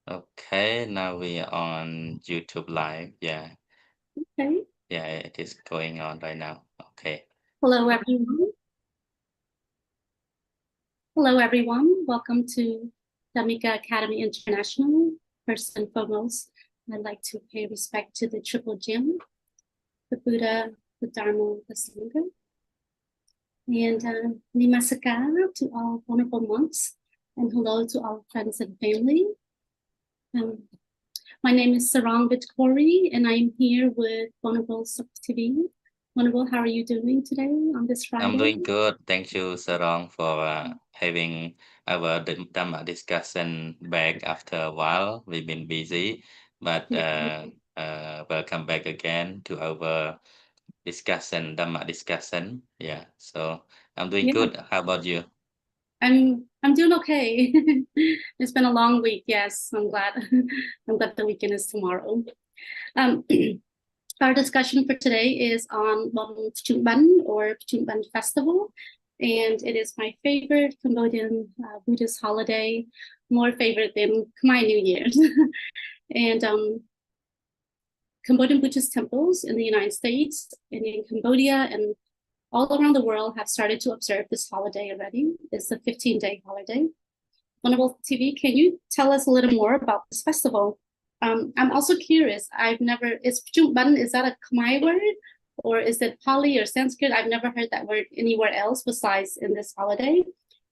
Okay, now we are on YouTube Live. Yeah, Okay. yeah, it is going on right now. Okay. Hello, everyone. Hello, everyone. Welcome to Dhamika Academy International. First and foremost, I'd like to pay respect to the Triple Gem, the Buddha, the Dharma, the Sangha, and Namaskar to all wonderful monks, and hello to all friends and family. Um, my name is Sarang Vittori, and I'm here with Vulnerable TV. Vulnerable, how are you doing today on this I'm Friday? doing good. Thank you, Sarong, for having our Dhamma discussion back after a while. We've been busy, but welcome back again to our Dhamma discussion. Yeah, so I'm doing Yeah. good. How about you? I'm doing okay. It's been a long week. Yes, I'm glad. I'm glad the weekend is tomorrow. Um, our discussion for today is on Pchum Ben or Pchum Ben Festival, and it is my favorite Cambodian Buddhist holiday, more favorite than Khmer New Year's. and Cambodian Buddhist temples in the United States and in Cambodia and all around the world have started to observe this holiday already. It's a 15-day holiday. Vulnerable TV, can you tell us a little more about this festival? I'm also curious. Is Pchum Ben, is that a Khmer word or is it Pali or Sanskrit? I've never heard that word anywhere else besides in this holiday.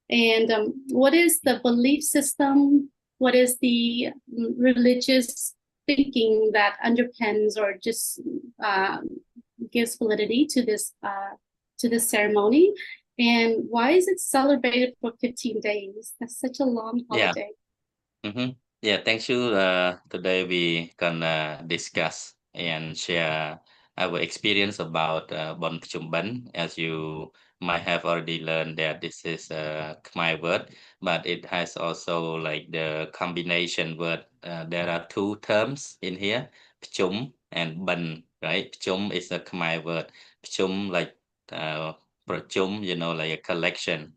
And what is the belief system? What is the religious thinking that underpins or just gives validity to this ceremony? And why is it celebrated for 15 days? That's such a long Yeah. holiday. Mm-hmm. Yeah, thank you. Today we gonna discuss and share our experience about Bon Pchum Ben. As you might have already learned that this is a Khmer word, but it has also like the combination word. There are two terms in here, Pchum and Ben, right? Pchum is a Khmer word. Pchum like Prachum, like a collection,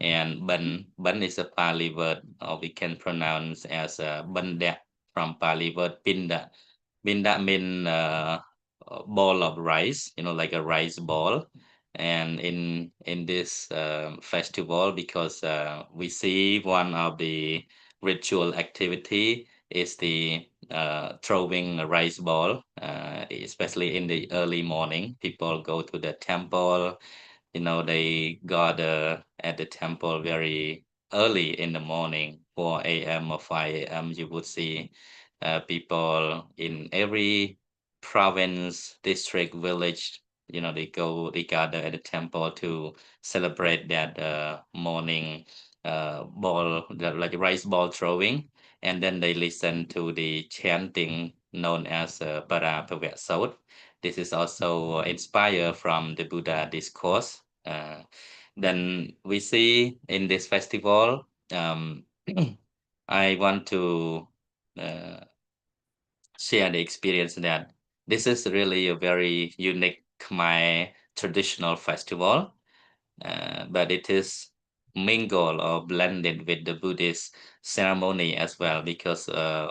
and ban is a Pali word, or we can pronounce as banda from Pali word pinda. Pinda mean a ball of rice, like a rice ball. And in this festival, because we see one of the ritual activity is the throwing a rice ball, especially in the early morning. People go to the temple, they gather at the temple very early in the morning, 4 a.m. or 5 a.m. You would see people in every province, district, village, they gather at the temple to celebrate that morning ball, like rice ball throwing. And then they listen to the chanting known as Para Pavet Sot. This is also inspired from the Buddha discourse. Then we see in this festival, I want to uh, share the experience that this is really a very unique Khmer traditional festival, but it is mingled or blended with the Buddhist ceremony as well, because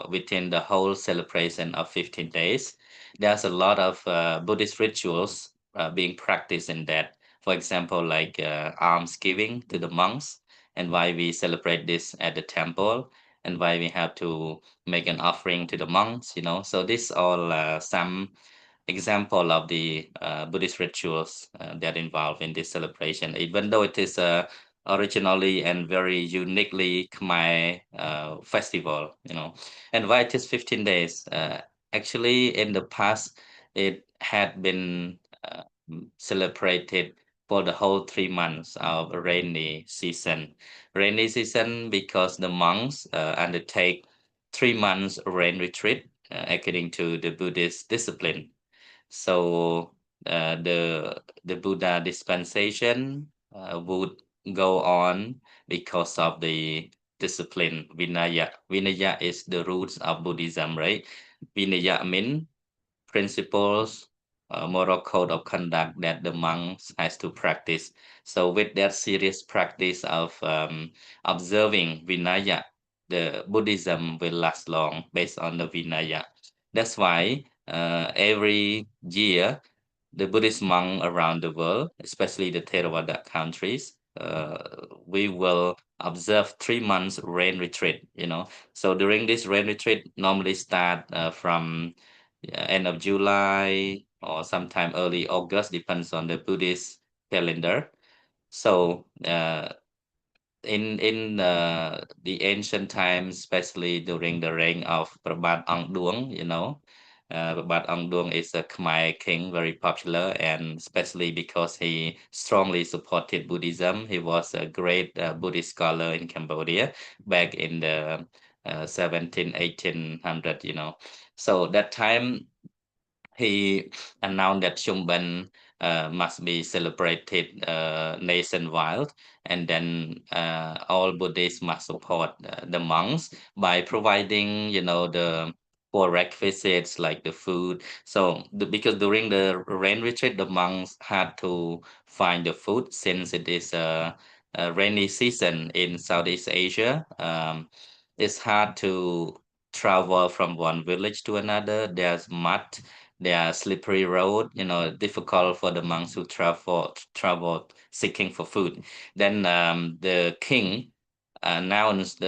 within the whole celebration of 15 days, there's a lot of Buddhist rituals being practiced in that. For example, like alms giving to the monks, and why we celebrate this at the temple, and why we have to make an offering to the monks. So this all some example of the Buddhist rituals that involve in this celebration, even though it is originally and very uniquely Khmer festival. And why it is 15 days? Actually, in the past, it had been celebrated for the whole 3 months of rainy season. Rainy season because the monks undertake 3 months rain retreat according to the Buddhist discipline. So the Buddha dispensation would go on because of the discipline Vinaya. Vinaya is the roots of Buddhism, right? Vinaya means principles, moral code of conduct that the monks has to practice. So with that serious practice of observing Vinaya, the Buddhism will last long based on the Vinaya. That's why every year the Buddhist monk around the world, especially the Theravada countries, we will observe 3 months rain retreat. So during this rain retreat, normally start from end of July or sometime early August, depends on the Buddhist calendar. So in the ancient times, especially during the reign of Prabat Angdung, Prabat Angdung is a Khmer king, very popular, and especially because he strongly supported Buddhism. He was a great Buddhist scholar in Cambodia back in the 17, 1800, So that time he announced that Pchum Ben must be celebrated nationwide, and then all Buddhists must support the monks by providing, the core requisites like the food. So, because during the rain retreat, the monks had to find the food since it is a rainy season in Southeast Asia. It's hard to travel from one village to another. There's mud, there are slippery road, difficult for the monks who travel seeking for food. Then the king announced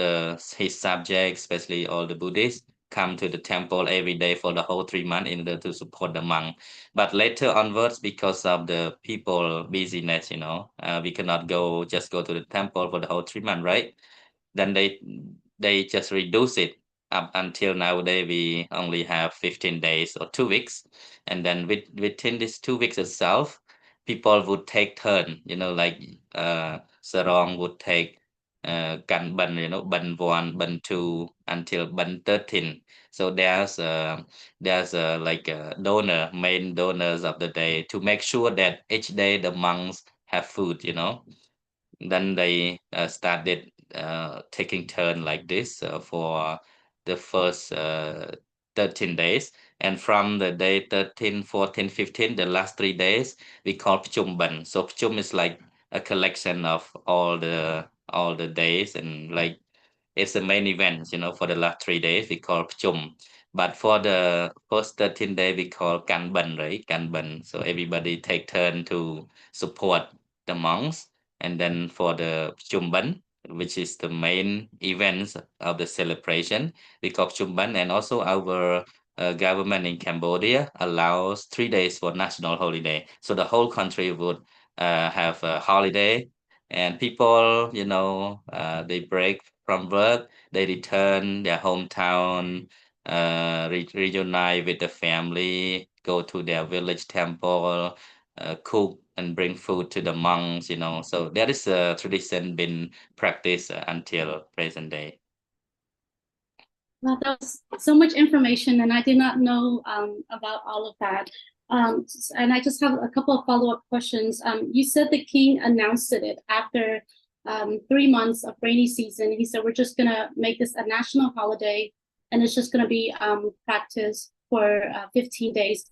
his subjects, especially all the Buddhists, come to the temple every day for the whole 3 months in order to support the monk. But later onwards, because of the people busyness, we cannot just go to the temple for the whole 3 months, right? Then they just reduce it up until nowadays we only have 15 days or 2 weeks, and then within this 2 weeks itself, people would take turn, like Sarong would take Kan Ban, Ban 1, Ban 2 until Ban 13. So there's like a main donors of the day to make sure that each day the monks have food. Then they started taking turn like this for the first 13 days. And from the day 13, 14, 15, the last 3 days, we call Pchum Ben. So Pchum is like a collection of all the days, and like it's the main event, for the last 3 days we call Pchum. But for the first 13 days we call Kan Ben, right? Kan Ben. So everybody take turn to support the monks. And then for the Pchum Ben, which is the main events of the celebration, we call Pchum Ben. And also our government in Cambodia allows 3 days for national holiday. So the whole country would have a holiday, and people, they break from work, they return their hometown, reunite with the family, go to their village temple, cook and bring food to the monks. So that is a tradition been practiced until present day. Well, that was so much information, and I did not know about all of that. And I just have a couple of follow-up questions. You said the king announced it after 3 months of rainy season. He said, we're just going to make this a national holiday, and it's just going to be practiced for 15 days.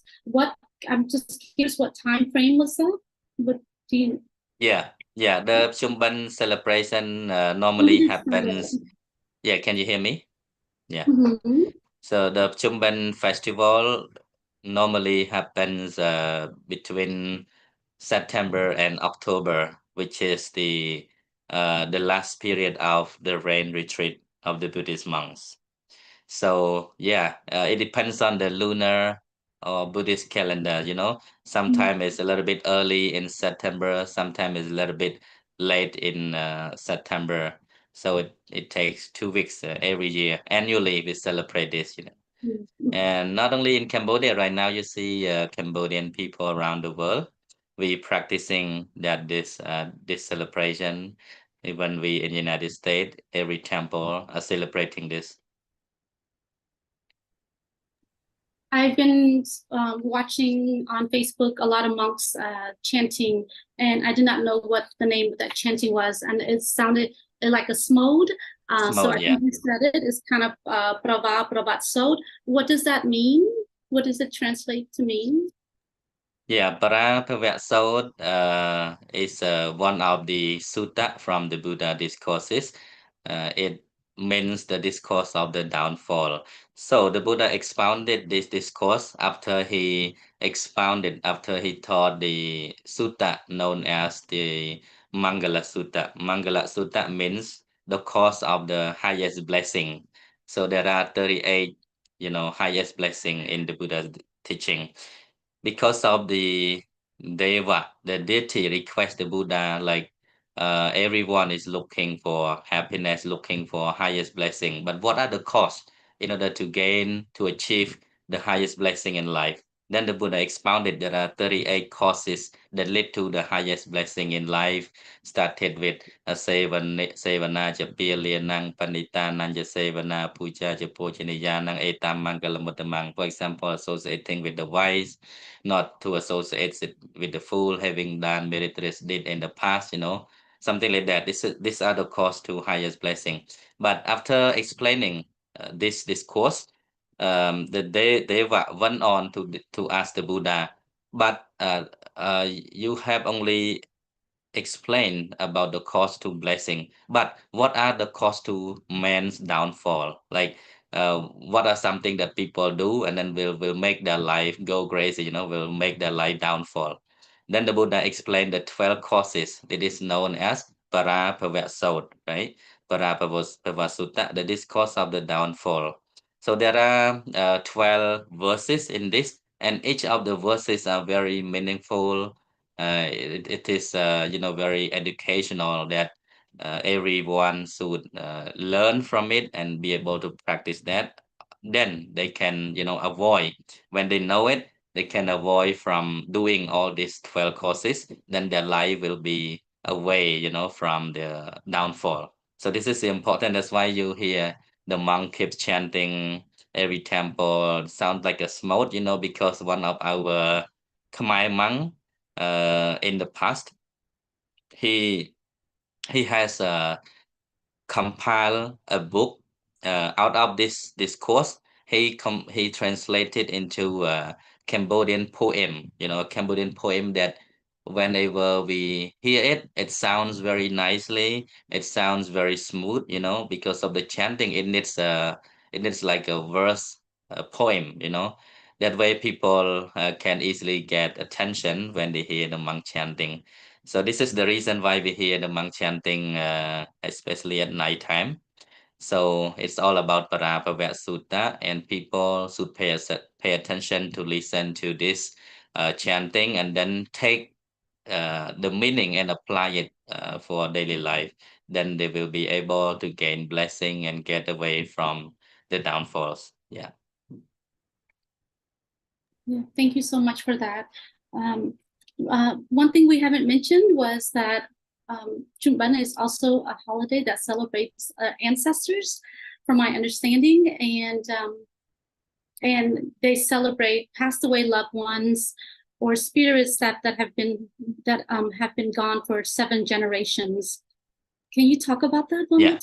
I'm just curious, what time frame was that? What do you? Yeah, the Chumban celebration When did normally it happens. start? Yeah, can you hear me? Yeah. Mm-hmm. So the Pchum Ben festival normally happens between September and October, which is the last period of the rain retreat of the Buddhist monks. So yeah, it depends on the lunar or Buddhist calendar. Sometimes it's a little bit early in September, sometimes it's a little bit late in September. So it takes 2 weeks every year. Annually, we celebrate this. And not only in Cambodia, right now you see Cambodian people around the world. We practicing this celebration. Even we in United States, every temple are celebrating this. I've been watching on Facebook a lot of monks chanting, and I did not know what the name of that chanting was, and it sounded like a smode. So Small, I yeah. think you said it is kind of prava pravat sod. What does that mean? What does it translate to mean? Yeah, Parapavatsod is one of the sutta from the Buddha discourses. It means the discourse of the downfall. So the Buddha expounded this discourse after he taught the sutta known as the Mangala Sutta. Mangala Sutta means the cause of the highest blessing. So there are 38, highest blessing in the Buddha's teaching. Because of the Deva, the deity request the Buddha, like everyone is looking for happiness, looking for highest blessing. But what are the costs in order to achieve the highest blessing in life? Then the Buddha expounded there are 38 causes that lead to the highest blessing in life, started with Sevana Japiya Lianang Panita Nanja Sevana Puja Japo Chiniyanang Etam Mangalamuttamang. For example, associating with the wise, not to associate it with the fool, having done meritorious deed in the past, something like that. These are the cause to highest blessing. But after explaining this discourse, Deva went on to ask the Buddha, but you have only explain about the cause to blessing, but what are the cause to man's downfall? Like, what are something that people do and then will make their life go crazy, will make their life downfall? Then the Buddha explained the 12 causes that is known as Parapavasot, right? Parapavasutta, the discourse of the downfall. So there are 12 verses in this, and each of the verses are very meaningful. It is very educational that everyone should learn from it and be able to practice that. Then they can avoid, when they know it, they can avoid from doing all these 12 courses. Then their life will be away from the downfall. So this is important. That's why you hear the monk keeps chanting every temple. Sounds like a smoke, because one of our Khmer monk in the past, he he has compiled a book out of this course. He translated into a Cambodian poem, a Cambodian poem that whenever we hear it, it sounds very nicely. It sounds very smooth, because of the chanting. It needs like a verse, a poem, That way people can easily get attention when they hear the monk chanting. So this is the reason why we hear the monk chanting, especially at nighttime. So it's all about Parapava Sutta, and people should pay attention to listen to this chanting and then take the meaning and apply it for daily life. Then they will be able to gain blessing and get away from the downfalls. Yeah. Yeah, thank you so much for that. One thing we haven't mentioned was that Pchum Ben is also a holiday that celebrates ancestors, from my understanding, and they celebrate passed away loved ones or spirits that have been gone for 7 generations. Can you talk about that, Yeah.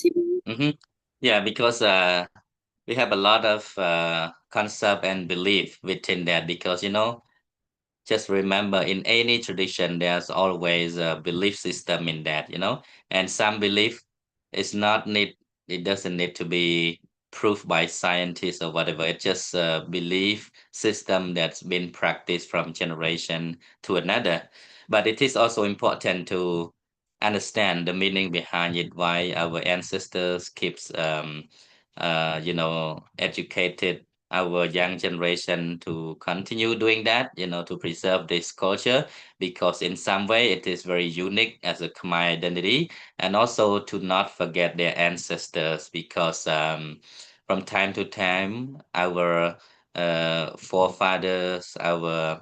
Bongo? Yeah, because we have a lot of concept and belief within that, because just remember, in any tradition there's always a belief system in that, and some belief is not need it doesn't need to be proved by scientists or whatever. It's just a belief system that's been practiced from generation to another. But it is also important to understand the meaning behind it, why our ancestors keeps educated our young generation to continue doing that, to preserve this culture, because in some way it is very unique as a Khmer identity, and also to not forget their ancestors, because from time to time our forefathers, our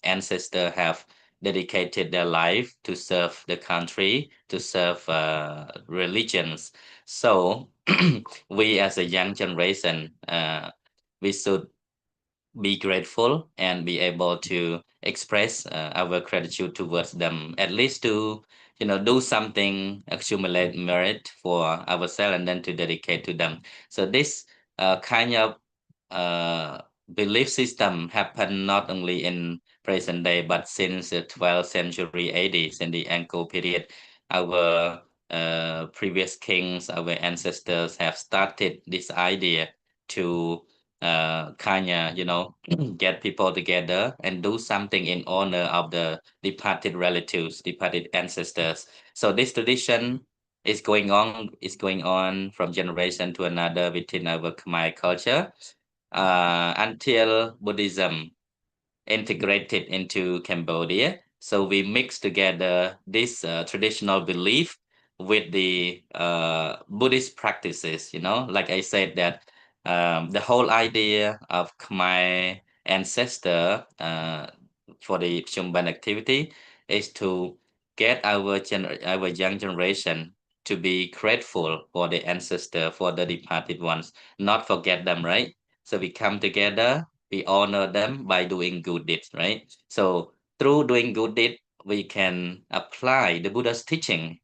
ancestor have dedicated their life to serve the country, to serve religions. So we as a young generation, we should be grateful and be able to express our gratitude towards them, at least to do something, accumulate merit for ourselves, and then to dedicate to them. So this kind of uh, belief system happened not only in present day, but since the 12th century AD, in the Angkor period. Our previous kings, our ancestors have started this idea to kind of, get people together and do something in honor of the departed relatives, departed ancestors. So this tradition is going on from generation to another within our Khmer culture until Buddhism integrated into Cambodia. So we mix together this traditional belief with the Buddhist practices. Like I said, that the whole idea of Khmer ancestor for the Pchum Ben activity is to get our young generation to be grateful for the ancestor, for the departed ones, not forget them, right? So we come together, we honor them by doing good deeds, right? So through doing good deed, we can apply the Buddha's teaching,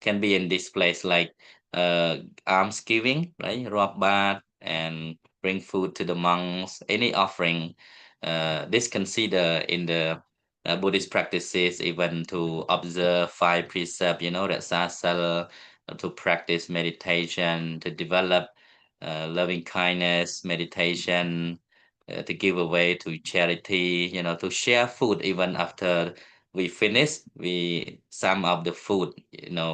can be in this place, like uh, almsgiving, right? Rob bath and bring food to the monks, any offering. This consider in the Buddhist practices, even to observe five precepts, that sasal, to practice meditation, to develop loving kindness, meditation, to give away to charity, to share food even after we finish, we some of the food,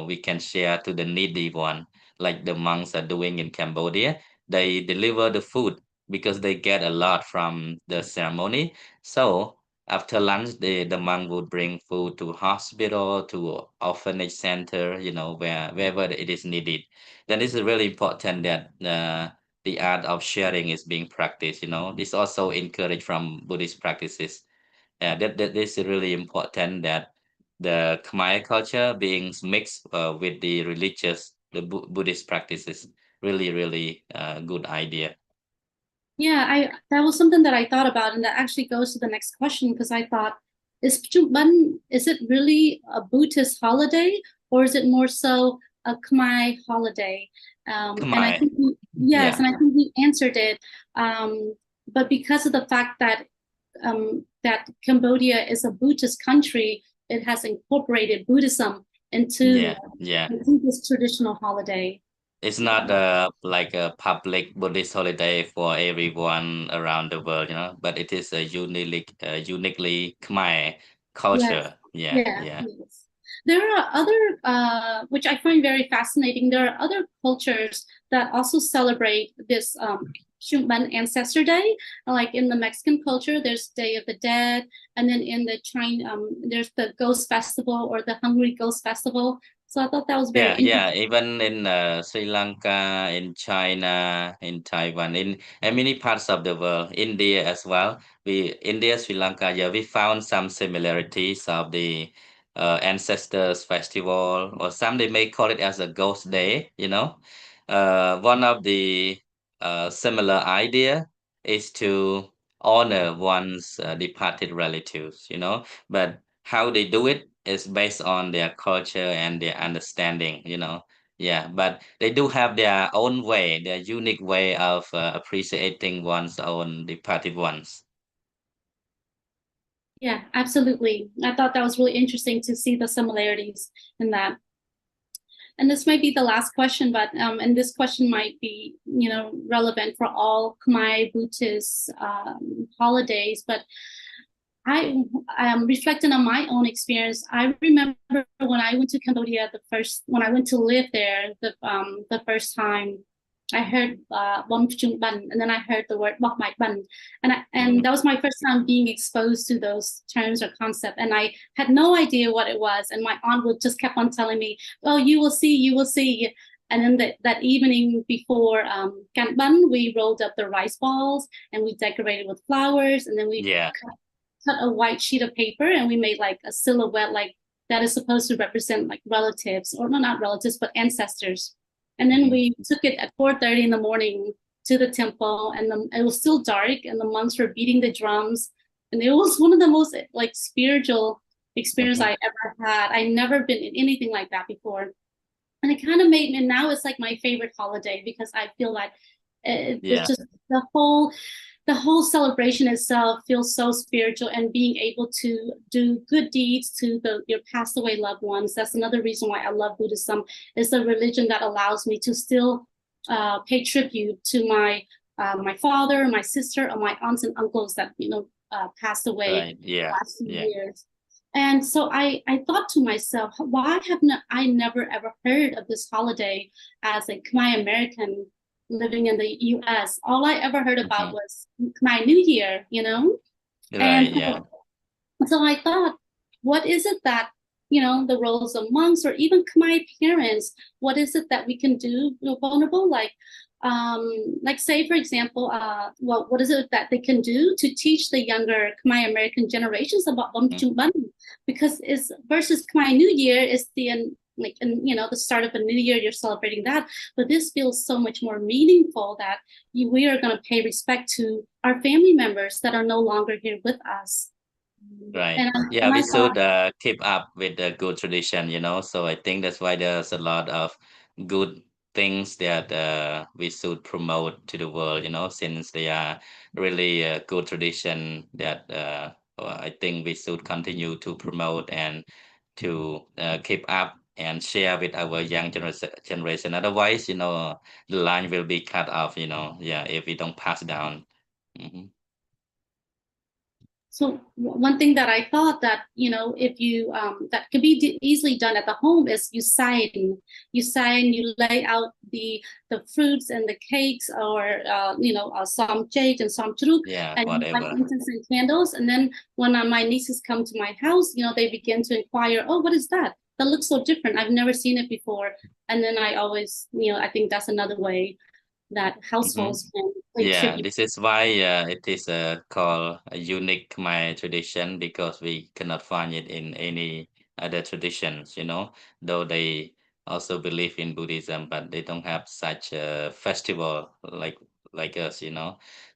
we can share to the needy one, like the monks are doing in Cambodia. They deliver the food because they get a lot from the ceremony. So after lunch, the monk would bring food to hospital, to orphanage center, wherever it is needed. Then it's really important that the art of sharing is being practiced. This also encouraged from Buddhist practices. Yeah, that is really important, that the Khmer culture being mixed with the religious, the Buddhist practices. Really, really good idea. Yeah, I that was something that I thought about, and that actually goes to the next question because I thought, Pchum Ben, is it really a Buddhist holiday or is it more so a Khmer holiday? And I Khmer, think yes, yeah, and I think we answered it. But because of the fact that that Cambodia is a Buddhist country, it has incorporated Buddhism yeah, yeah. into this traditional holiday. It's not like a public Buddhist holiday for everyone around the world, but it is a uniquely Khmer Yes, culture. Yeah, yeah, yeah. yes. There are other, which I find very fascinating. There are other cultures that also celebrate this Shumban Ancestor Day. Like in the Mexican culture, there's Day of the Dead, and then in the China, there's the Ghost Festival or the Hungry Ghost Festival. So I thought that was very Yeah, interesting. yeah. Even in Sri Lanka, in China, in Taiwan, in many parts of the world, India as well. India, Sri Lanka, yeah, we found some similarities of the ancestors festival, or some they may call it as a ghost day. One of the similar idea is to honor one's departed relatives. But how they do it is based on their culture and their understanding. Yeah, but they do have their own way, their unique way of appreciating one's own departed ones. Yeah, absolutely. I thought that was really interesting to see the similarities in that. And this might be the last question, but and this question might be, relevant for all Khmer Buddhist holidays. But I reflecting on my own experience. I remember when I went to Cambodia when I went to live there the first time. I heard Bom Pchum Ben, and then I heard the word Bok Mai Ben, and Mhm. that was my first time being exposed to those terms or concept, and I had no idea what it was. And my aunt would just kept on telling me, "Oh, you will see, you will see." And then that evening before Cant Bun, we rolled up the rice balls and we decorated with flowers, and then we Yeah. cut a white sheet of paper and we made like a silhouette like that is supposed to represent like relatives, or no, not relatives but ancestors. And then Mhm. we took it at 4:30 in the morning to the temple, and it was still dark and the monks were beating the drums, and it was one of the most like spiritual experience I ever had. I never been in anything like that before, and it kind of made me, now it's like my favorite holiday because I feel like it's Yeah. just the whole the whole celebration itself feels so spiritual, and being able to do good deeds to your passed away loved ones. That's another reason why I love Buddhism. It's a religion that allows me to still pay tribute to my father, my sister, or my aunts and uncles that passed away Right. Yeah. last few Yeah. years. And so I thought to myself, why have I never ever heard of this holiday as a Khmer American living in the US? All I ever heard about was Khmer New Year, And Right. Yeah. so I thought, what is it that, the roles of monks or even Khmer parents, what is it that we can do vulnerable? Like say, for example, what is it that they can do to teach the younger Khmer American generations about Pchum Ben? Because it's versus Khmer New Year is the start of a new year, you're celebrating that. But this feels so much more meaningful that we are going to pay respect to our family members that are no longer here with us. Right. And Yeah, and we I thought, should keep up with the good tradition, So I think that's why there's a lot of good things that we should promote to the world, since they are really a good tradition that I think we should continue to promote and to keep up and share with our young generation. Otherwise, the line will be cut off, yeah, if we don't pass down. Hmm. so one thing that I thought that, if you that could be easily done at the home is you lay out the fruits and the cakes, or some jade and some truk, Yeah, and you light whatever. incense and candles. And then when my nieces come to my house, they begin to inquire, oh, what is that? That looks so different. I've never seen it before. And then I always, I think that's another way that Hmm. households can pay Yeah, tribute. this is why it is called a unique Khmer tradition, because we cannot find it in any other traditions, though they also believe in Buddhism, but they don't have such a festival like us,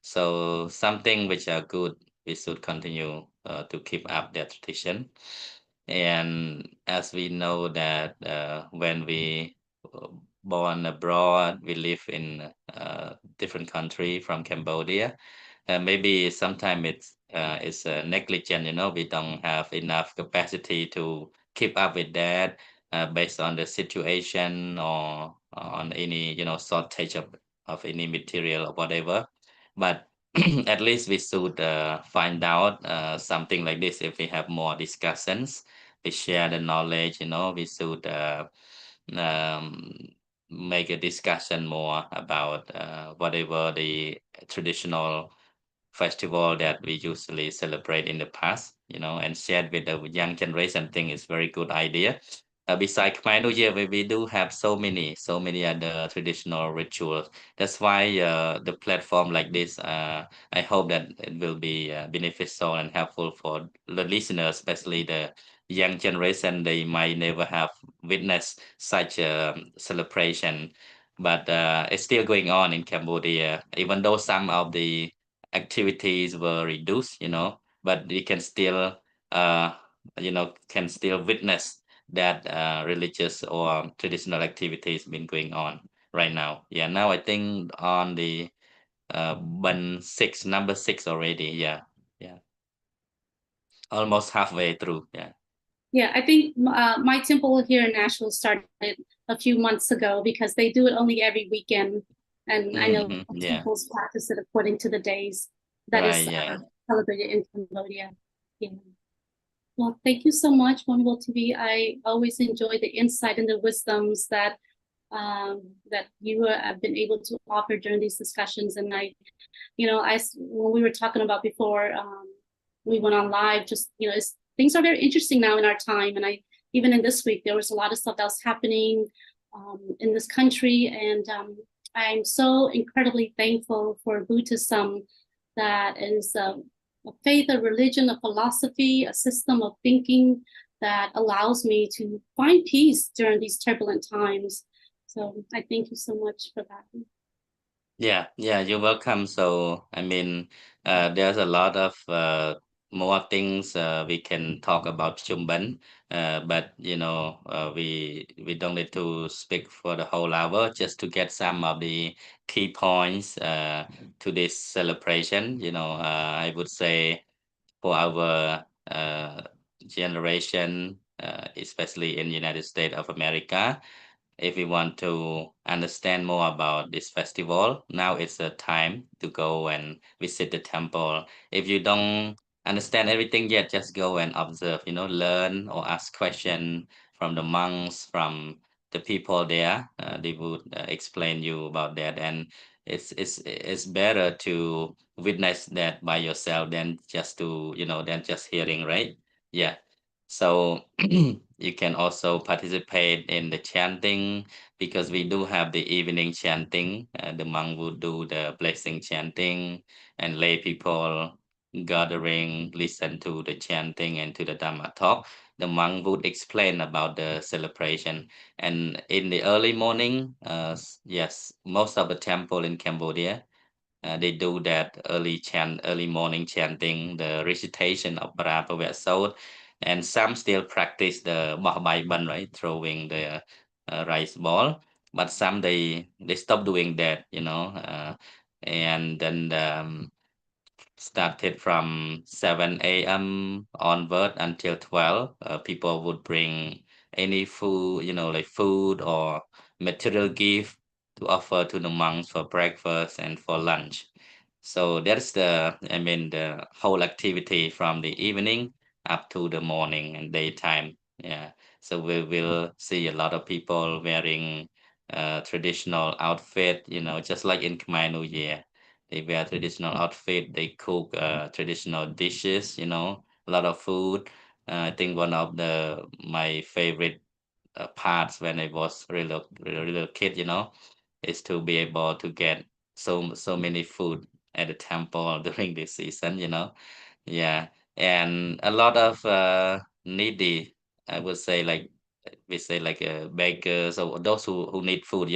So something which are good, we should continue to keep up that tradition. And as we know that when we uh, born abroad, we live in different country from Cambodia. Maybe sometimes it's negligent, we don't have enough capacity to keep up with that based on the situation or on any, shortage of any material or whatever. But at least we should find out something like this. If we have more discussions, we share the knowledge, we should um, make a discussion more about whatever the traditional festival that we usually celebrate in the past, and shared with the young generation. Thing is very good idea. Besides Khmer New Year, we do have so many other traditional rituals. That's why the platform like this, I hope that it will be beneficial and helpful for the listeners, especially the young generation. They might never have witnessed such a celebration, but it's still going on in Cambodia, even though some of the activities were reduced, but we can still, uh, can still witness that religious or traditional activities been going on right now. Yeah, now I think on the number six already. Yeah, yeah, almost halfway through. Yeah. Yeah, I think my temple here in Nashville started a few months ago because they do it only every weekend. And I know Hmm. Yeah. temples practice it according to the days that Right. is Yeah. celebrated in Cambodia. Yeah. Well, thank you so much, Wonderful TV. I always enjoy the insight and the wisdoms that you have been able to offer during these discussions. And when we were talking about before we went on live, just things are very interesting now in our time. And even in this week, there was a lot of stuff that was happening in this country, and I'm so incredibly thankful for Buddhism, that is a faith, a religion, a philosophy, a system of thinking that allows me to find peace during these turbulent times. So I thank you so much for that. Yeah, yeah, you're welcome. So, I mean, there's a lot of more things we can talk about Pchum Ben, but we don't need to speak for the whole hour. Just to get some of the key points to this celebration. I would say for our generation, especially in United States of America, if we want to understand more about this festival, now it's a time to go and visit the temple. If you don't understand everything yet, just go and observe, learn or ask question from the monks, from the people there. They would explain you about that. And it's better to witness that by yourself than just than just hearing, right? Yeah. So you can also participate in the chanting because we do have the evening chanting. The monk would do the blessing chanting, and lay people gathering, listen to the chanting and to the Dhamma talk. The monk would explain about the celebration. And in the early morning, yes, most of the temple in Cambodia they do that early morning chanting, the recitation of Parapavya Sot, and some still practice the Bah Bai Ban, right, throwing the rice ball. But some they stop doing that, and then started from 7 a.m. onward until 12. People would bring any food, like food or material gift to offer to the monks for breakfast and for lunch. So that's the whole activity from the evening up to the morning and daytime. Yeah. So we will see a lot of people wearing traditional outfit, just like in Khmer New Year. They wear traditional outfit. They cook traditional dishes. A lot of food. I think one of the my favorite parts when I was really little kid, is to be able to get so many food at the temple during this season. Yeah, and a lot of needy, I would say, like we say, like beggars or those who need food.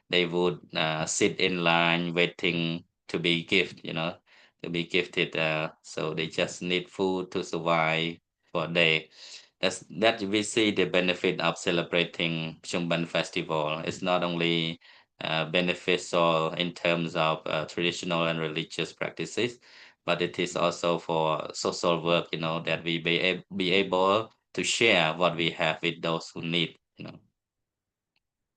They would sit in line waiting to be gifted. So they just need food to survive for a day. That we see the benefit of celebrating Pchum Ben festival. It's not only beneficial in terms of traditional and religious practices, but it is also for social work, that we be able to share what we have with those who need.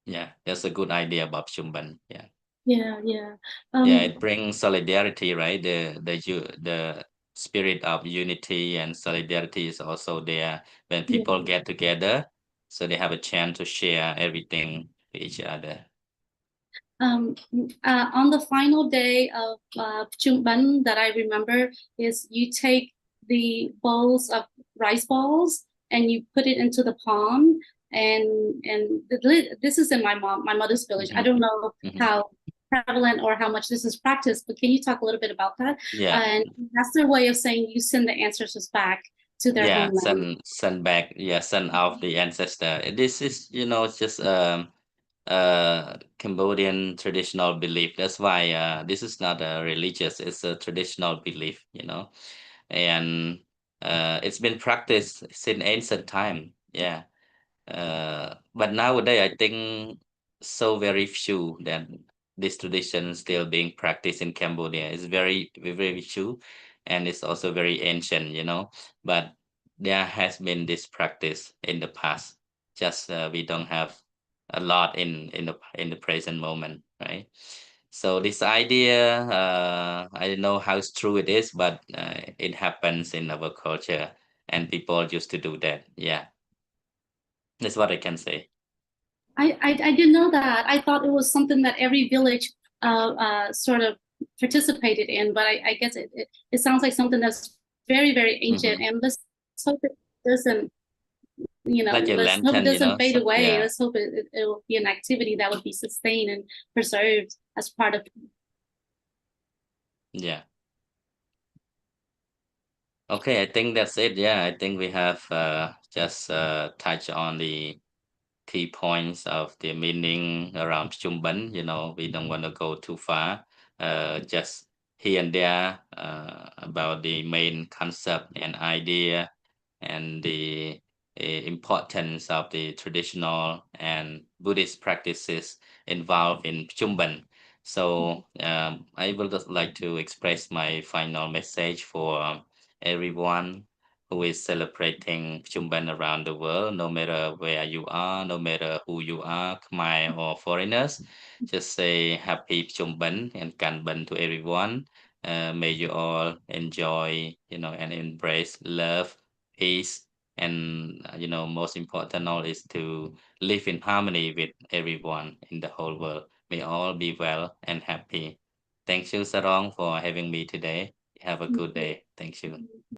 Yeah, that's a good idea about Pchum Ben. Yeah. Yeah, yeah. Yeah, Um, it brings solidarity, right? The spirit of unity and solidarity is also there when yeah. people get together, so they have a chance to share everything with each other. On the final day of Pchum Ben that I remember is you take the bowls of rice balls and you put it into the pond, and this is in my mother's village. I Hmm. don't know Hmm. how prevalent or how much this is practiced, but can you talk a little bit about that? Yeah, And that's their way of saying you send the ancestors back to their yeah, homeland. send back, yeah, send off the ancestor. This is, just Cambodian traditional belief. That's why this is not a religious, it's a traditional belief. And it's been practiced since ancient time. Yeah. But nowadays, I think so very few that this tradition still being practiced in Cambodia. It's very few, and it's also very ancient. But there has been this practice in the past. Just we don't have a lot in the present moment, right? So this idea, I don't know how true it is, but it happens in our culture, and people used to do that. Yeah, that's what I can say. I didn't know that. I thought it was something that every village sort of participated in, but I guess it sounds like something that's very, very ancient. Hmm. And hope it doesn't, Like a let's hope it lantern, doesn't fade so, away. yeah, Let's hope it will be an activity that would be sustained and preserved as part of. yeah. Okay, I think that's it. Yeah, I think we have just touched on the key points of the meaning around Pchum Ben. We don't want to go too far. Just here and there about the main concept and idea and the importance of the traditional and Buddhist practices involved in Pchum Ben. So I would just like to express my final message for everyone who is celebrating Pchum Ben around the world, no matter where you are, no matter who you are, Khmer or foreigners. Just say happy Pchum Ben and Kan Ben to everyone. May you all enjoy, and embrace love, peace, and most important all is to live in harmony with everyone in the whole world. May all be well and happy. Thank you, Sarong, for having me today. Have a good day. Thank you.